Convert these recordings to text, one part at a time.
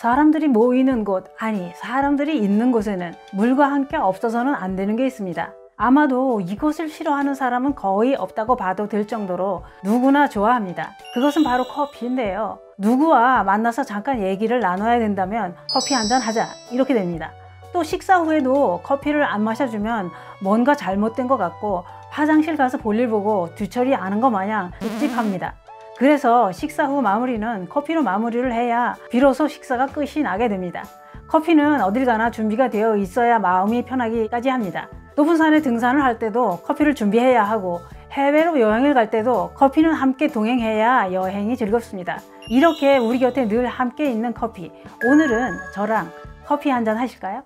사람들이 모이는 곳, 아니 사람들이 있는 곳에는 물과 함께 없어서는 안 되는 게 있습니다. 아마도 이것을 싫어하는 사람은 거의 없다고 봐도 될 정도로 누구나 좋아합니다. 그것은 바로 커피인데요. 누구와 만나서 잠깐 얘기를 나눠야 된다면 커피 한잔 하자 이렇게 됩니다. 또 식사 후에도 커피를 안 마셔주면 뭔가 잘못된 것 같고 화장실 가서 볼일 보고 뒤처리 안 한 것 마냥 찝찝합니다. 그래서 식사 후 마무리는 커피로 마무리를 해야 비로소 식사가 끝이 나게 됩니다. 커피는 어딜 가나 준비가 되어 있어야 마음이 편하기까지 합니다. 높은 산에 등산을 할 때도 커피를 준비해야 하고 해외로 여행을 갈 때도 커피는 함께 동행해야 여행이 즐겁습니다. 이렇게 우리 곁에 늘 함께 있는 커피, 오늘은 저랑 커피 한잔 하실까요?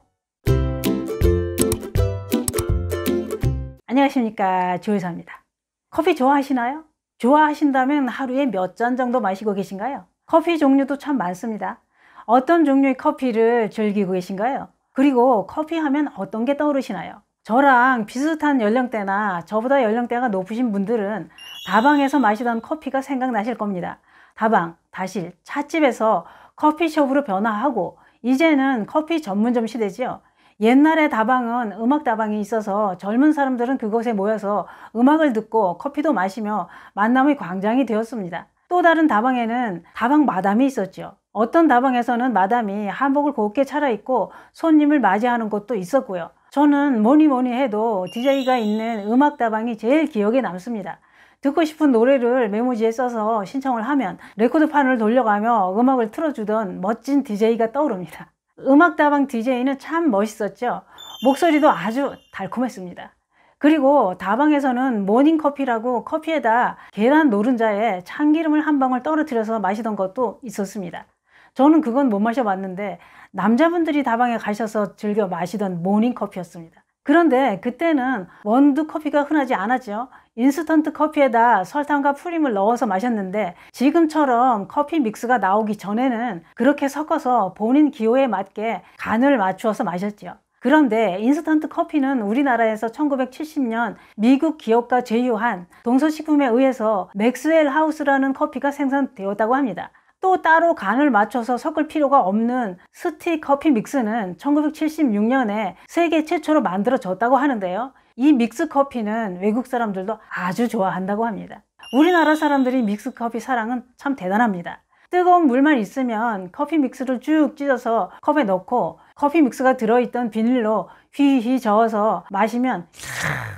안녕하십니까, 조혜사입니다. 커피 좋아하시나요? 좋아하신다면 하루에 몇 잔 정도 마시고 계신가요? 커피 종류도 참 많습니다. 어떤 종류의 커피를 즐기고 계신가요? 그리고 커피 하면 어떤 게 떠오르시나요? 저랑 비슷한 연령대나 저보다 연령대가 높으신 분들은 다방에서 마시던 커피가 생각나실 겁니다. 다방, 다실, 찻집에서 커피숍으로 변화하고 이제는 커피 전문점 시대지요. 옛날에 다방은 음악다방이 있어서 젊은 사람들은 그곳에 모여서 음악을 듣고 커피도 마시며 만남의 광장이 되었습니다. 또 다른 다방에는 다방 마담이 있었죠. 어떤 다방에서는 마담이 한복을 곱게 차려입고 손님을 맞이하는 곳도 있었고요. 저는 뭐니 해도 DJ가 있는 음악다방이 제일 기억에 남습니다. 듣고 싶은 노래를 메모지에 써서 신청을 하면 레코드판을 돌려가며 음악을 틀어주던 멋진 DJ가 떠오릅니다. 음악다방 DJ는 참 멋있었죠. 목소리도 아주 달콤했습니다. 그리고 다방에서는 모닝커피라고 커피에다 계란 노른자에 참기름을 한 방울 떨어뜨려서 마시던 것도 있었습니다. 저는 그건 못 마셔봤는데 남자분들이 다방에 가셔서 즐겨 마시던 모닝커피였습니다. 그런데 그때는 원두 커피가 흔하지 않았죠. 인스턴트 커피에다 설탕과 프림을 넣어서 마셨는데 지금처럼 커피 믹스가 나오기 전에는 그렇게 섞어서 본인 기호에 맞게 간을 맞추어서 마셨죠. 그런데 인스턴트 커피는 우리나라에서 1970년 미국 기업가 제휴한 동서식품에 의해서 맥스웰 하우스라는 커피가 생산되었다고 합니다. 또 따로 간을 맞춰서 섞을 필요가 없는 스틱 커피 믹스는 1976년에 세계 최초로 만들어졌다고 하는데요. 이 믹스 커피는 외국 사람들도 아주 좋아한다고 합니다. 우리나라 사람들이 믹스 커피 사랑은 참 대단합니다. 뜨거운 물만 있으면 커피 믹스를 쭉 찢어서 컵에 넣고 커피 믹스가 들어있던 비닐로 휘휘 저어서 마시면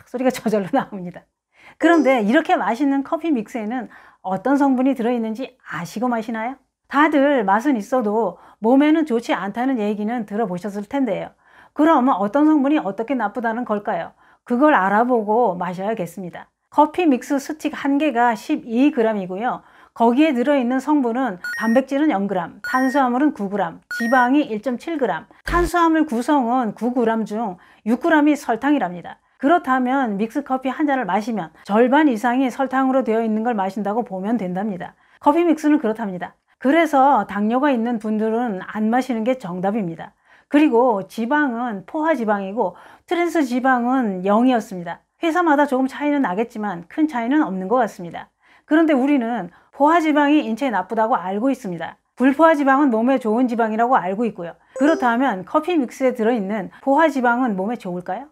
소리가 저절로 나옵니다. 그런데 이렇게 맛있는 커피 믹스에는 어떤 성분이 들어있는지 아시고 마시나요? 다들 맛은 있어도 몸에는 좋지 않다는 얘기는 들어보셨을 텐데요. 그럼 어떤 성분이 어떻게 나쁘다는 걸까요? 그걸 알아보고 마셔야겠습니다. 커피 믹스 스틱 1개가 12g이고요. 거기에 들어있는 성분은 단백질은 0g, 탄수화물은 9g, 지방이 1.7g, 탄수화물 구성은 9g 중 6g이 설탕이랍니다. 그렇다면 믹스커피 한 잔을 마시면 절반 이상이 설탕으로 되어 있는 걸 마신다고 보면 된답니다. 커피 믹스는 그렇답니다. 그래서 당뇨가 있는 분들은 안 마시는 게 정답입니다. 그리고 지방은 포화지방이고 트랜스 지방은 0이었습니다. 회사마다 조금 차이는 나겠지만 큰 차이는 없는 것 같습니다. 그런데 우리는 포화지방이 인체에 나쁘다고 알고 있습니다. 불포화지방은 몸에 좋은 지방이라고 알고 있고요. 그렇다면 커피 믹스에 들어있는 포화지방은 몸에 좋을까요?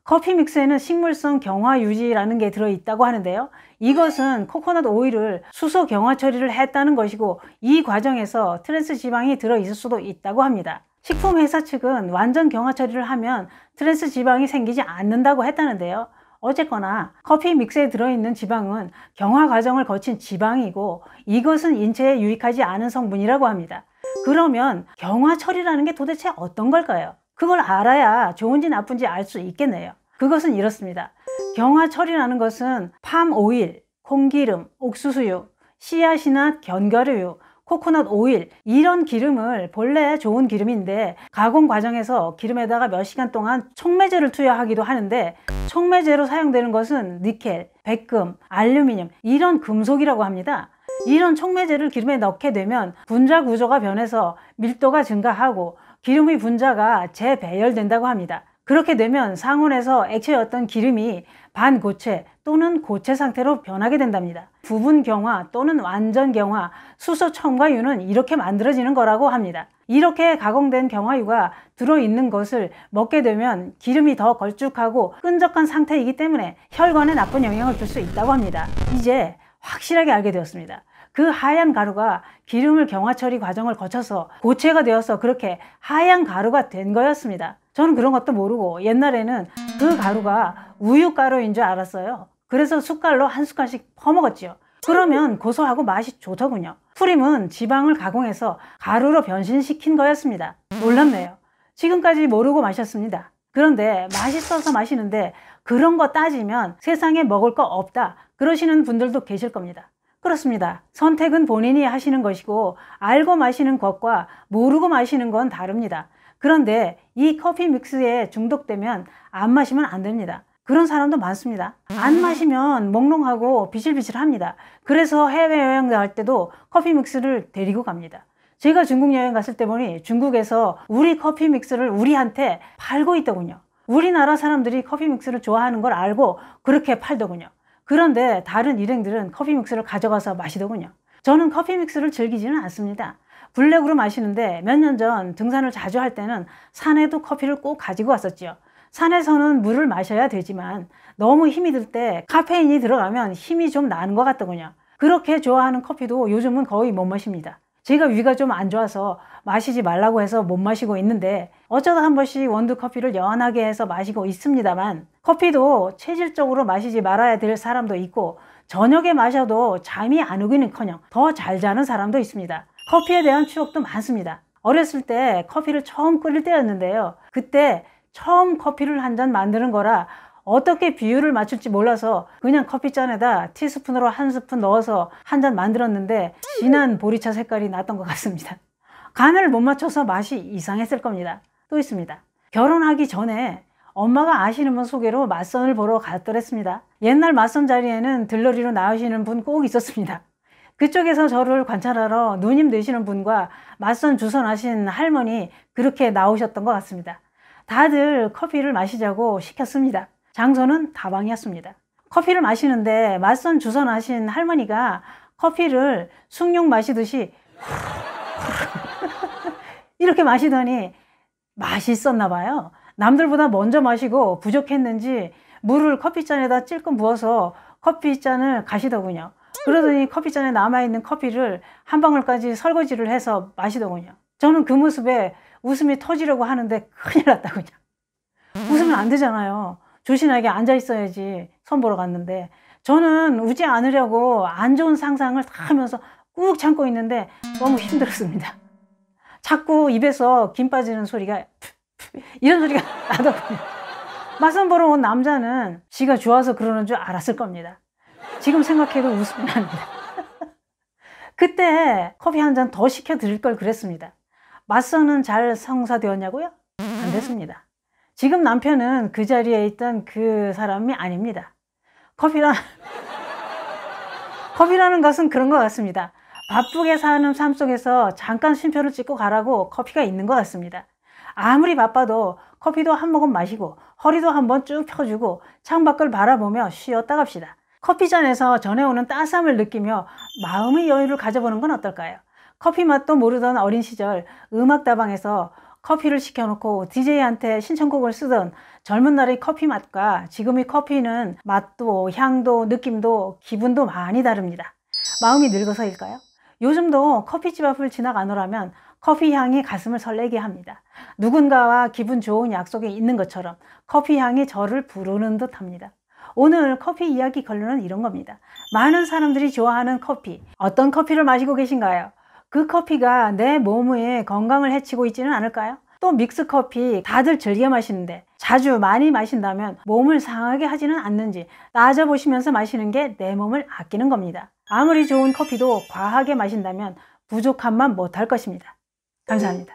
커피 믹스에는 식물성 경화 유지라는 게 들어있다고 하는데요. 이것은 코코넛 오일을 수소 경화 처리를 했다는 것이고 이 과정에서 트랜스 지방이 들어있을 수도 있다고 합니다. 식품회사 측은 완전 경화 처리를 하면 트랜스 지방이 생기지 않는다고 했다는데요. 어쨌거나 커피 믹스에 들어있는 지방은 경화 과정을 거친 지방이고 이것은 인체에 유익하지 않은 성분이라고 합니다. 그러면 경화 처리라는 게 도대체 어떤 걸까요? 그걸 알아야 좋은지 나쁜지 알 수 있겠네요. 그것은 이렇습니다. 경화 처리라는 것은 팜 오일, 콩기름, 옥수수유, 씨앗이나 견과류유, 코코넛 오일 이런 기름을 본래 좋은 기름인데 가공 과정에서 기름에다가 몇 시간 동안 촉매제를 투여하기도 하는데 촉매제로 사용되는 것은 니켈, 백금, 알루미늄 이런 금속이라고 합니다. 이런 촉매제를 기름에 넣게 되면 분자 구조가 변해서 밀도가 증가하고 기름의 분자가 재배열된다고 합니다. 그렇게 되면 상온에서 액체였던 기름이 반고체 또는 고체 상태로 변하게 된답니다. 부분 경화 또는 완전 경화, 수소 첨가유는 이렇게 만들어지는 거라고 합니다. 이렇게 가공된 경화유가 들어있는 것을 먹게 되면 기름이 더 걸쭉하고 끈적한 상태이기 때문에 혈관에 나쁜 영향을 줄 수 있다고 합니다. 이제 확실하게 알게 되었습니다. 그 하얀 가루가 기름을 경화 처리 과정을 거쳐서 고체가 되어서 그렇게 하얀 가루가 된 거였습니다. 저는 그런 것도 모르고 옛날에는 그 가루가 우유가루인 줄 알았어요. 그래서 숟갈로 한 숟갈씩 퍼먹었지요. 그러면 고소하고 맛이 좋더군요. 푸림은 지방을 가공해서 가루로 변신시킨 거였습니다. 놀랍네요. 지금까지 모르고 마셨습니다. 그런데 맛있어서 마시는데 그런 거 따지면 세상에 먹을 거 없다 그러시는 분들도 계실 겁니다. 그렇습니다. 선택은 본인이 하시는 것이고 알고 마시는 것과 모르고 마시는 건 다릅니다. 그런데 이 커피 믹스에 중독되면 안 마시면 안 됩니다. 그런 사람도 많습니다. 안 마시면 몽롱하고 비실비실합니다. 그래서 해외여행 갈 때도 커피 믹스를 데리고 갑니다. 제가 중국 여행 갔을 때 보니 중국에서 우리 커피 믹스를 우리한테 팔고 있더군요. 우리나라 사람들이 커피 믹스를 좋아하는 걸 알고 그렇게 팔더군요. 그런데 다른 일행들은 커피 믹스를 가져가서 마시더군요. 저는 커피 믹스를 즐기지는 않습니다. 블랙으로 마시는데 몇 년 전 등산을 자주 할 때는 산에도 커피를 꼭 가지고 왔었지요. 산에서는 물을 마셔야 되지만 너무 힘이 들 때 카페인이 들어가면 힘이 좀 나는 것 같더군요. 그렇게 좋아하는 커피도 요즘은 거의 못 마십니다. 제가 위가 좀 안 좋아서 마시지 말라고 해서 못 마시고 있는데 어쩌다 한 번씩 원두커피를 연하게 해서 마시고 있습니다만 커피도 체질적으로 마시지 말아야 될 사람도 있고 저녁에 마셔도 잠이 안 오기는커녕 더 잘 자는 사람도 있습니다. 커피에 대한 추억도 많습니다. 어렸을 때 커피를 처음 끓일 때였는데요. 그때 처음 커피를 한 잔 만드는 거라 어떻게 비율을 맞출지 몰라서 그냥 커피잔에다 티스푼으로 한 스푼 넣어서 한 잔 만들었는데 진한 보리차 색깔이 났던 것 같습니다. 간을 못 맞춰서 맛이 이상했을 겁니다. 또 있습니다. 결혼하기 전에 엄마가 아시는 분 소개로 맞선을 보러 갔더랬습니다. 옛날 맞선 자리에는 들러리로 나오시는 분 꼭 있었습니다. 그쪽에서 저를 관찰하러 누님 되시는 분과 맞선 주선하신 할머니 그렇게 나오셨던 것 같습니다. 다들 커피를 마시자고 시켰습니다. 장소는 다방이었습니다. 커피를 마시는데 맞선 주선하신 할머니가 커피를 숭늉 마시듯이 이렇게 마시더니 맛있었나 봐요. 남들보다 먼저 마시고 부족했는지 물을 커피잔에다 찔끔 부어서 커피잔을 가시더군요. 그러더니 커피잔에 남아있는 커피를 한 방울까지 설거지를 해서 마시더군요. 저는 그 모습에 웃음이 터지려고 하는데 큰일 났다군요. 웃으면 안 되잖아요. 조신하게 앉아 있어야지. 선 보러 갔는데 저는 웃지 않으려고 안 좋은 상상을 다 하면서 꾹 참고 있는데 너무 힘들었습니다. 자꾸 입에서 김 빠지는 소리가 이런 소리가 나더군요. 맞선 보러 온 남자는 지가 좋아서 그러는 줄 알았을 겁니다. 지금 생각해도 웃음이 납니다. 그때 커피 한 잔 더 시켜 드릴 걸 그랬습니다. 맞선은 잘 성사되었냐고요? 안 됐습니다. 지금 남편은 그 자리에 있던 그 사람이 아닙니다. 커피라는 것은 그런 것 같습니다. 바쁘게 사는 삶 속에서 잠깐 쉼표를 찍고 가라고 커피가 있는 것 같습니다. 아무리 바빠도 커피도 한 모금 마시고 허리도 한번 쭉 펴주고 창밖을 바라보며 쉬었다 갑시다. 커피잔에서 전해오는 따스함을 느끼며 마음의 여유를 가져보는 건 어떨까요? 커피 맛도 모르던 어린 시절 음악다방에서 커피를 시켜놓고 DJ한테 신청곡을 쓰던 젊은 날의 커피 맛과 지금의 커피는 맛도 향도 느낌도 기분도 많이 다릅니다. 마음이 늙어서일까요? 요즘도 커피집 앞을 지나가노라면 커피 향이 가슴을 설레게 합니다. 누군가와 기분 좋은 약속이 있는 것처럼 커피 향이 저를 부르는 듯 합니다. 오늘 커피 이야기 결론은 이런 겁니다. 많은 사람들이 좋아하는 커피, 어떤 커피를 마시고 계신가요? 그 커피가 내 몸의 건강을 해치고 있지는 않을까요? 또 믹스커피 다들 즐겨 마시는데 자주 많이 마신다면 몸을 상하게 하지는 않는지 따져보시면서 마시는 게 내 몸을 아끼는 겁니다. 아무리 좋은 커피도 과하게 마신다면 부족함만 못할 것입니다. 감사합니다.